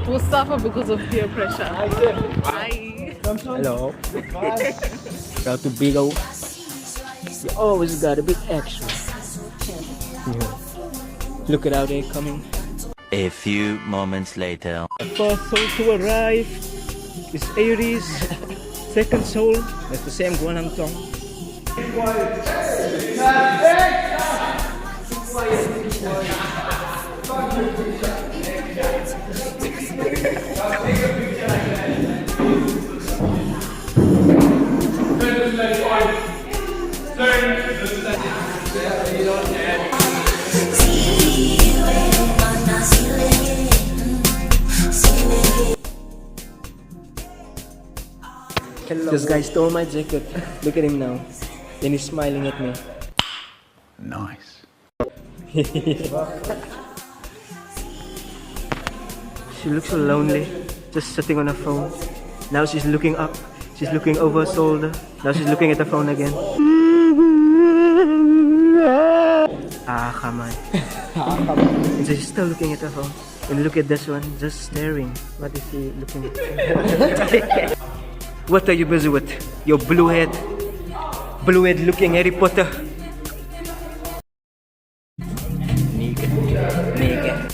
We'll suffer because of peer pressure. Bye. Hello. Proud to Big O. You always got a bit extra. Yeah. Look at how they're coming. A few moments later. First soul to arrive is Aries. Second soul, that's the same Guanangtong. This guy stole my jacket. Look at him now. And he's smiling at me. Nice. She looks so lonely, just sitting on her phone. Now she's looking up. She's looking over her shoulder. Now she's looking at the phone again. Ah, come on. And she's still looking at her phone. And look at this one, just staring. What is he looking at? What are you busy with? Your blue head looking Harry Potter. Naked.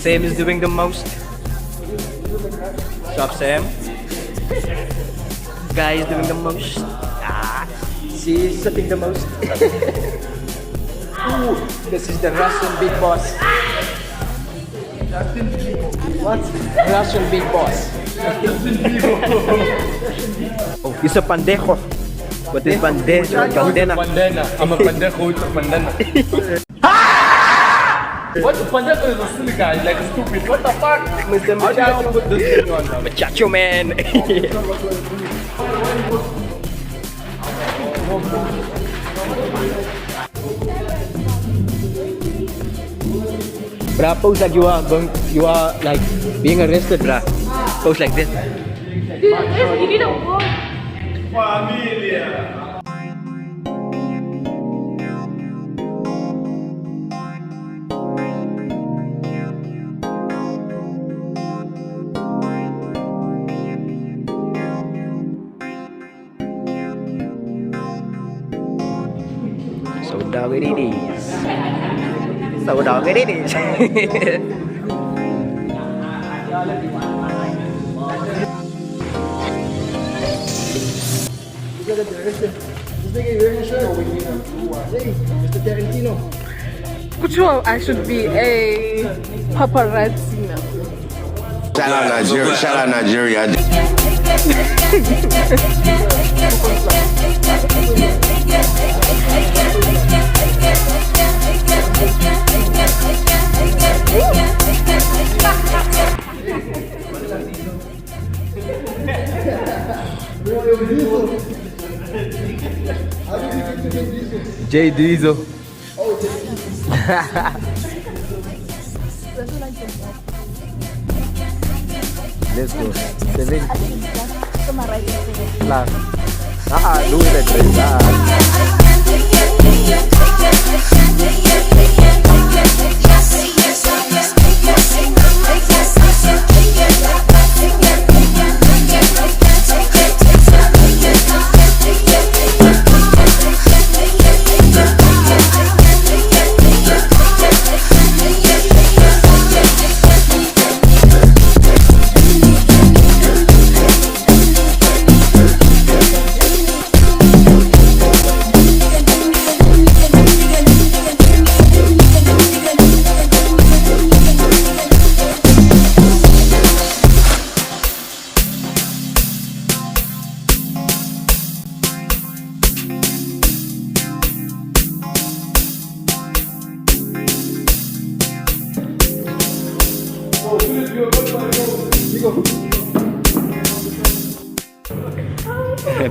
Sam is doing the most. What's up, Sam? Guy is doing the most. She's sitting the most. Ooh, this is the Russian big boss. What? Russian big boss. Oh, he's a pandejo. What is pandejo? Bandana. I'm a pandejo with a bandana. What the pandejo is a silly guy, like stupid. What the fuck? Mr. How do you put this thing on? Machacho man. Bruh, pose like you are like being arrested, bruh. Pose like this. Dude, you need a walk. Familia. So dog it is. So dog it is. Which one I should be a paparazzi now? Shout out Nigeria. Shout out Nigeria. Jay Diesel. Let's go. 7 plus. Do it at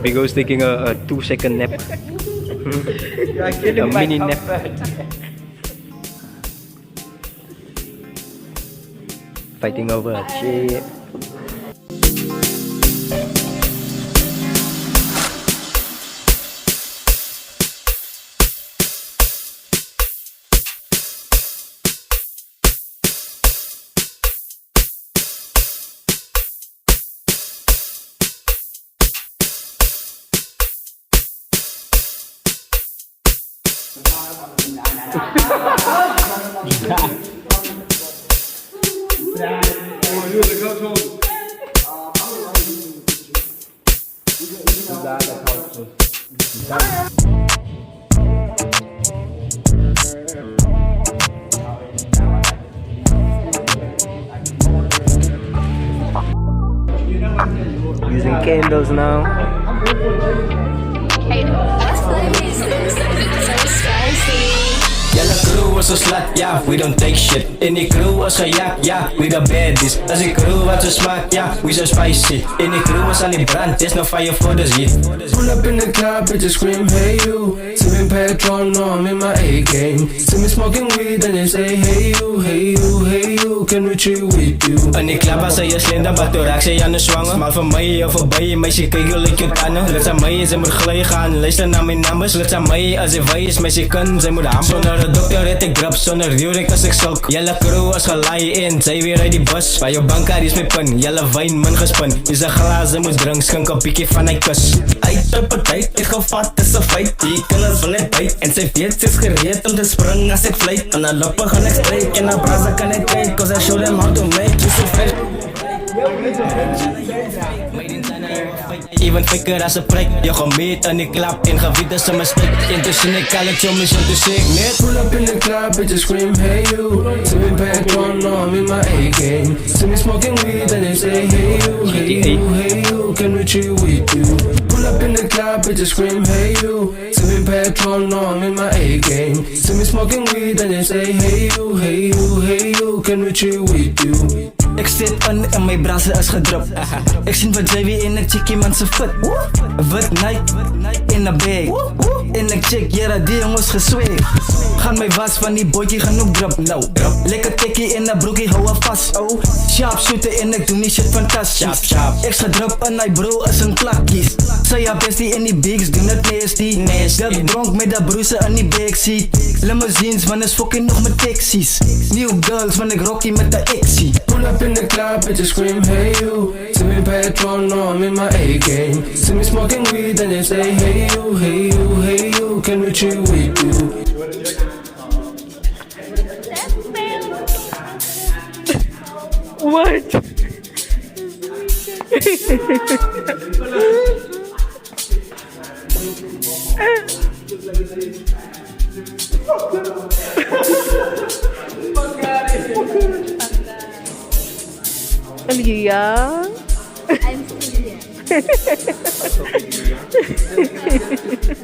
Bigo's taking a 2-second nap. A mini nap. Fighting over a shit. Using candles now. Yellow crew was a slut, yeah, we don't take shit. Any crew was a yak, yeah, we the baddies. As a crew was a smart, yeah, we so spicy. Any crew was on the brand, there's no fire for the heat. Pull up in the club, bitches scream, hey you. Sipping Patron, no, I'm in my A game. See me smoking weed and they say, hey you, hey you, hey you, can we chill with you? In die klap as sy is slender, wat toe raak sy aan die swanger. Maar vir my of verby, meisie kyk jou like jou tanden. Lits aan my, sy moet gly gaan, luister na my nummers. Lits aan my, as sy wys, meisie kan, sy moet ham. Sonder een dokter het ek grip, sonder during as ek sulk. Jelle crew as gelaai in, sy weer uit die bus. By jou bankar is my pin, jelle wijn min gespin. Is een glaas, sy moet drink, skink een piekie van hy kus. Uit op het uit, ek gevat is een feit. Die kinders wil net byt, en sy weet sy is gereed om te spring as ek vluit. En dan loppe gaan ek streek, en dan brasa kan ek kyk, cause I show them how to make you so fit. Even faker as a prik, jou gemeet aan die klap en gewiet is een mistake. Intussen ek al het jou mission to shake net. Pull up in the club, bitches scream, hey you. Sipping Patron, no, I'm in my A game. See me smoking weed and they say, hey you, hey you, hey you, can we chill with you? Pull up in the club, bitches scream, hey you. Sipping Patron, no, I'm in my A game. See me smoking weed and they say, hey you, hey you, hey you, can we chill with you? Ek sit in en my brasse is gedrup. Ek sien wat JV en ek check iemand se fit. Wit Nike in 'n bag. En ek check, ja, die jongens gesweeg. Gaan my was van die bootjie gaan ook drop nou. Lekker tekkie in 'n broekie hou haar vas, ou. Sharp shooter en ek doen die shit fantasties. Ek gedrup in hy bro is in klakkies. Sy ja bestie in die bigs doen het nasty. Dat dronk met dat broese in die backseat. Limousines man is fucking nog met taxis. New girls van ek rockie met 'n Xie. Pull up in the club, bitches scream, hey you. Sipping Patron, no, I'm in my A game. See me smoking weed and they say, hey you, hey you, hey you, can we chill with you? What? Yeah. I'm still here.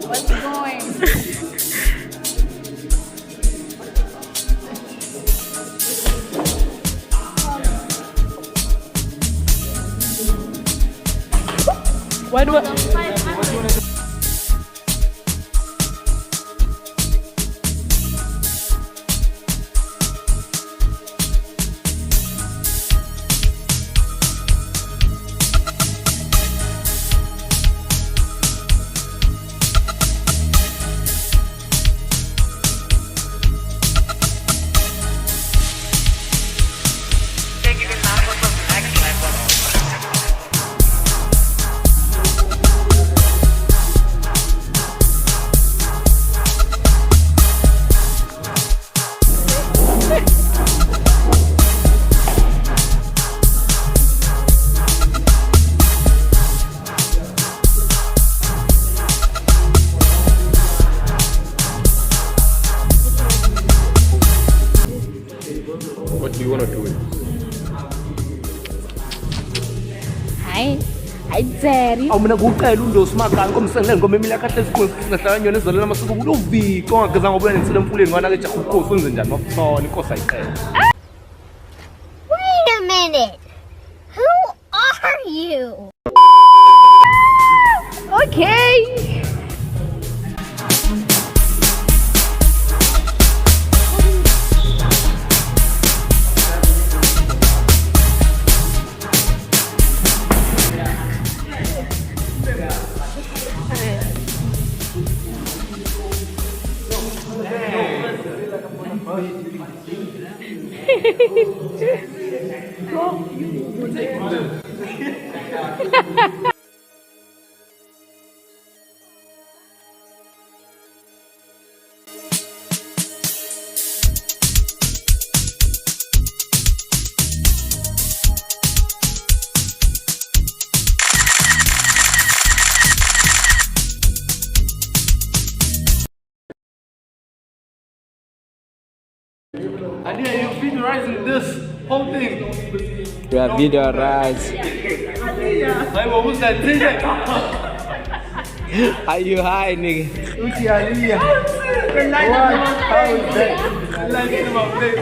What's going? Why do I? What do you want to do? Hi, Jerry. Awunakucela undosimakani komsengele ngoba emile kahle sihlanganywe nezolo lamasuku kuloviki ongageza ngoba nensile emfuleni ngwana ke jaha ukhosi wenze njani mafutshona inkosi ayicela. Wait a minute. Who are you? Okay. And yeah, you feed rising this whole thing. Yeah, video rise. Like, what was that thing? Are you high, nigga? Uchi Aliyah. How is that? Light in my face.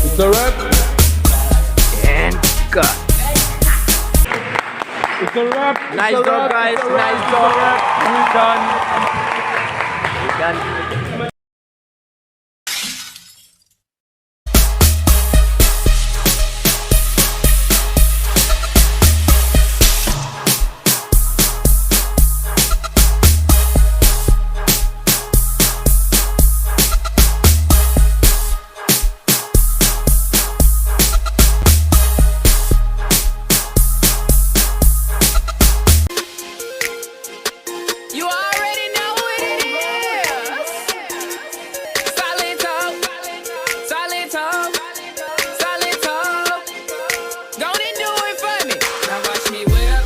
It's a wrap. And cut. It's a wrap. Nice job, guys. Nice job. We're done. We're done. You already know what it is. Solid talk, solid talk, solid talk. Go and do it for me. Now watch me whip,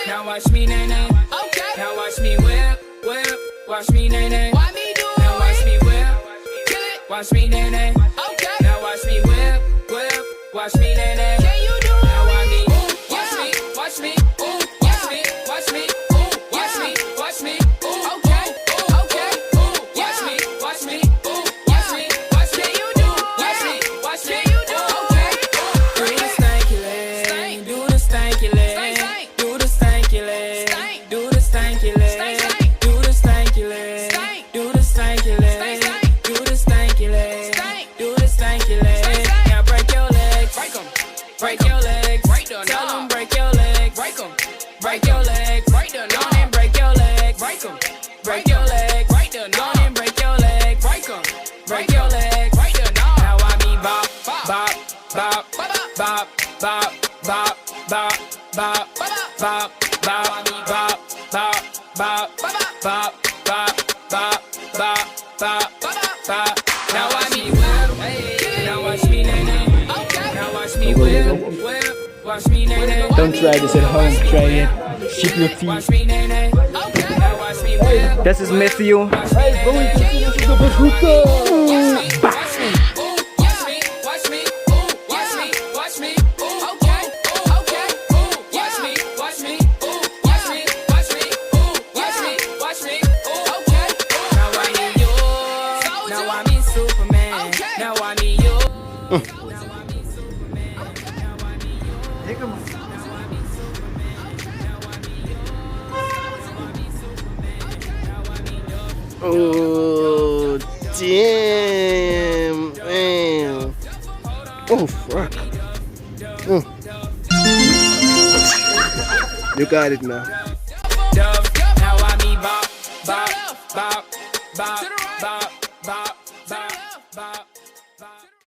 now watch me nay nay. Okay. Now watch me whip, whip, watch me nay nay. Why me do it? Now watch me whip, watch me nay nay. Okay. Now watch me whip, whip, watch me nay nay. Can you do it? Now watch me, watch me, watch me, watch me, watch me. Watch me, okay, okay, watch me, watch me, watch me, watch me, you do, watch me, you do, okay. Do the stanky leg, do the stanky leg, do the stanky leg, do the stanky leg, do the stanky leg, do the stanky leg, do the stanky leg, do the stanky leg. Now break your legs, break them, break your legs, tell them break your legs, break them, break your legs, break them, break your legs, break them, break your legs, break them, go and break your legs, break them, break your legs, break them. Now I mean bop, bop, bop, bop, bop, bop, bop, bop, bop, bop, I mean bop, bop, bop, bop, bop, bop, bop, bop, bop. Now I mean whip, now watch me nay nay. Now watch me whip, whip, watch me nay nay. Don't try this at home, try it. Ship your teeth. Watch me nay nay. Now watch me whip. This is Matthew. Watch me, watch me, watch me, okay, okay, watch me, watch me, watch me, watch me, watch me, watch me, okay. Now I need you, now I mean Superman, now I need you. Oh, damn, man. Oh, fuck. You got it now. Now I mean bop, bop, bop, bop, bop, bop, bop, bop.